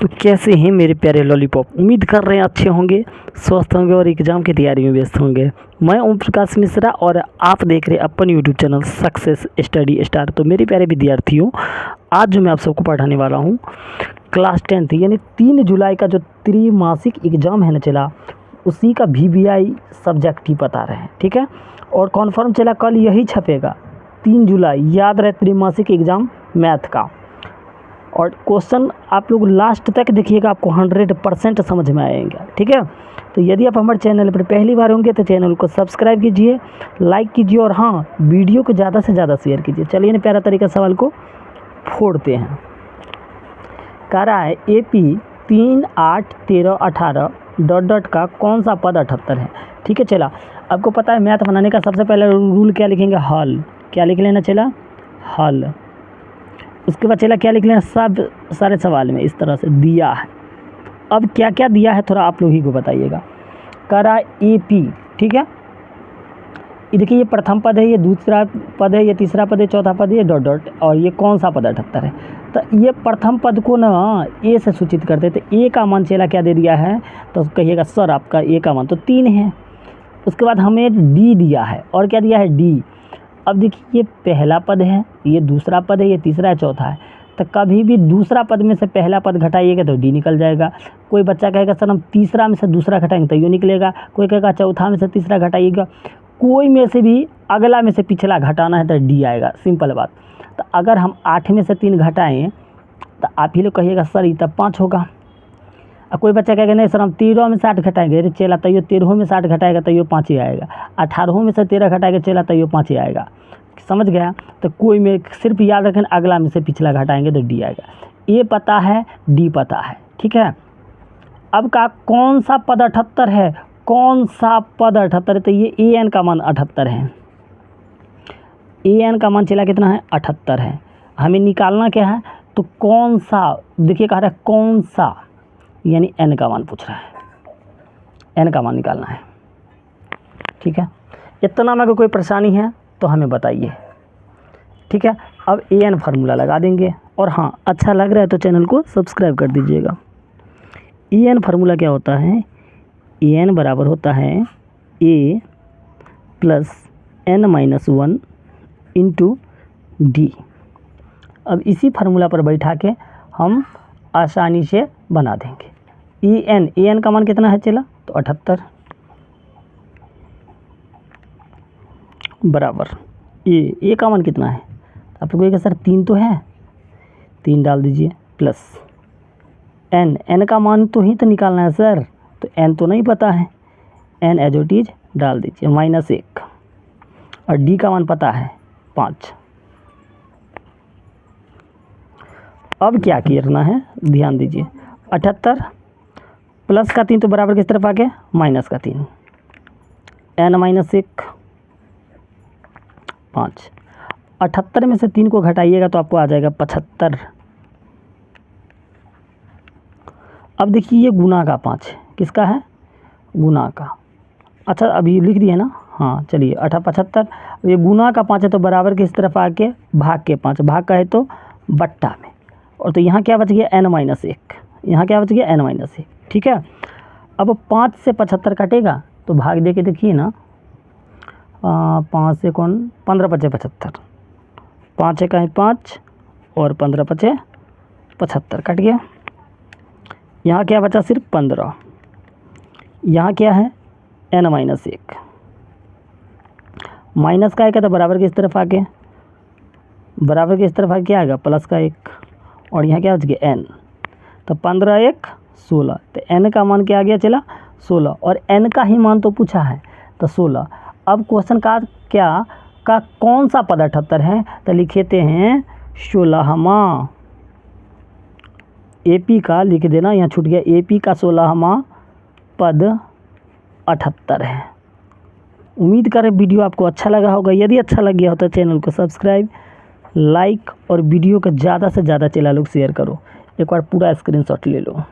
तो कैसे हैं मेरे प्यारे लॉलीपॉप। उम्मीद कर रहे हैं अच्छे होंगे, स्वस्थ होंगे और एग्ज़ाम की तैयारी में व्यस्त होंगे। मैं ओम प्रकाश मिश्रा और आप देख रहे हैं अपन YouTube channel Success Study Star. तो मेरे प्यारे विद्यार्थियों, आज जो मैं आप सबको पढ़ाने वाला हूँ क्लास 10th यानी 3 जुलाई का जो त्रैमासिक एग्ज़ाम है ना चला, उसी का VVI सब्जेक्ट ही बता रहे हैं, ठीक है। और कॉन्फर्म चला कल यही छपेगा 3 जुलाई, याद रहे त्रैमासिक एग्ज़ाम मैथ का। और क्वेश्चन आप लोग लास्ट तक देखिएगा, आपको 100% समझ में आएगा, ठीक है। तो यदि आप हमारे चैनल पर पहली बार होंगे तो चैनल को सब्सक्राइब कीजिए, लाइक कीजिए और हाँ, वीडियो को ज़्यादा से ज़्यादा शेयर कीजिए। चलिए ना प्यारा तरीका सवाल को फोड़ते हैं। कह रहा है AP 3, 8, 13, 18 ... का कौन सा पद 78 है, ठीक है। चला, आपको पता है मैथ बनाने का सबसे पहले रूल क्या लिखेंगे, हल। क्या लिख लेना चला, हल। उसके बाद चला क्या लिख लेना, सब सारे सवाल में इस तरह से दिया है। अब क्या क्या दिया है थोड़ा आप लोग ही को बताइएगा। कह रहा है AP, ठीक है। ये देखिए, ये प्रथम पद है, ये दूसरा पद है, ये तीसरा पद है, चौथा पद है, ये ... और ये कौन सा पद 78 है। तो ये प्रथम पद को ना A से सूचित करते हैं। तो A का मान चला क्या दे दिया है, तो कहिएगा सर आपका A का मान तो 3 है। उसके बाद हमें D दिया है, और क्या दिया है, D। अब देखिए, ये पहला पद है, ये दूसरा पद है, ये तीसरा है, चौथा है। तो कभी भी दूसरा पद में से पहला पद घटाइएगा तो D निकल जाएगा। कोई बच्चा कहेगा सर हम तीसरा में से दूसरा घटाएंगे तो ये निकलेगा। कोई कहेगा चौथा में से तीसरा घटाइएगा। कोई में से भी अगला में से पिछला घटाना है तो D आएगा, सिंपल बात। तो अगर हम 8 में से 3 घटाएँ तो आप ही लोग कहिएगा सर ये तब 5 होगा। और कोई बच्चा कहेगा नहीं सर हम 13 में से 8 घटाएंगे, अरे चला तो ये 13 में से 8 घटाएगा तो ये 5 ही आएगा। 18 में से 13 घटाएगा चला तो ये 5 ही आएगा, समझ गया। तो कोई में सिर्फ याद रखें अगला में से पिछला घटाएंगे तो D आएगा। A पता है, D पता है, ठीक है। अब का कौन सा पद 78 है, कौन सा पद 78 है, तो ये AN का मान 78 है। AN का मान चला कितना है, 78 है। हमें निकालना क्या है, तो कौन सा, देखिए कह रहा है कौन सा, यानी N का मान पूछ रहा है, N का मान निकालना है, ठीक है। इतना में अगर कोई परेशानी है तो हमें बताइए, ठीक है। अब AN फार्मूला लगा देंगे, और हाँ अच्छा लग रहा है तो चैनल को सब्सक्राइब कर दीजिएगा। AN फार्मूला क्या होता है, AN बराबर होता है A + N-1 × D। अब इसी फार्मूला पर बैठा के हम आसानी से बना देंगे। AN का मान कितना है चला, तो 78 बराबर A का मान कितना है, आप लोग सर 3 तो है, 3 डाल दीजिए, प्लस N का मान तो ही तो निकालना है सर, तो N तो नहीं पता है, N एज इट इज डाल दीजिए, -1। और D का मान पता है 5। अब क्या करना है, ध्यान दीजिए, 78 प्लस का 3 तो बराबर किस तरफ आ गया, माइनस का 3, N-1 5। 78 में से 3 को घटाइएगा तो आपको आ जाएगा 75। अब देखिए ये गुना का 5 है, किसका है, गुना का। अच्छा अभी लिख दिए ना, हाँ चलिए 75, ये गुना का 5 है तो बराबर किस तरफ आके भाग के 5, भाग का है तो बट्टा में। और तो यहाँ क्या बच गया, N-1, यहाँ क्या बच गया, N-1, ठीक है। अब 5 से 75 कटेगा तो भाग दे के देखिए ना, 5 से कौन, 15 × 5 = 75, 5 × 5 और 15 × 5 = 75, कट गया। यहाँ क्या बचा, सिर्फ 15। यहाँ क्या है, N-1, माइनस का 1 है तो बराबर की इस तरफ आके, बराबर की इस तरफ आके क्या आएगा, प्लस का 1। और यहाँ क्या बच गया, N, तो 15 × 1 = 16। तो N का मान क्या आ गया चला, 16, और N का ही मान तो पूछा है तो 16। अब क्वेश्चन का क्या, का कौन सा पद 78 है, तो लिखते हैं 16वां। AP का लिख देना, यहाँ छूट गया, AP का 16वां पद 78 है। उम्मीद करें वीडियो आपको अच्छा लगा होगा। यदि अच्छा लग गया हो तो चैनल को सब्सक्राइब, लाइक और वीडियो को ज़्यादा से ज़्यादा चला लोग शेयर करो। एक बार पूरा स्क्रीनशॉट ले लो।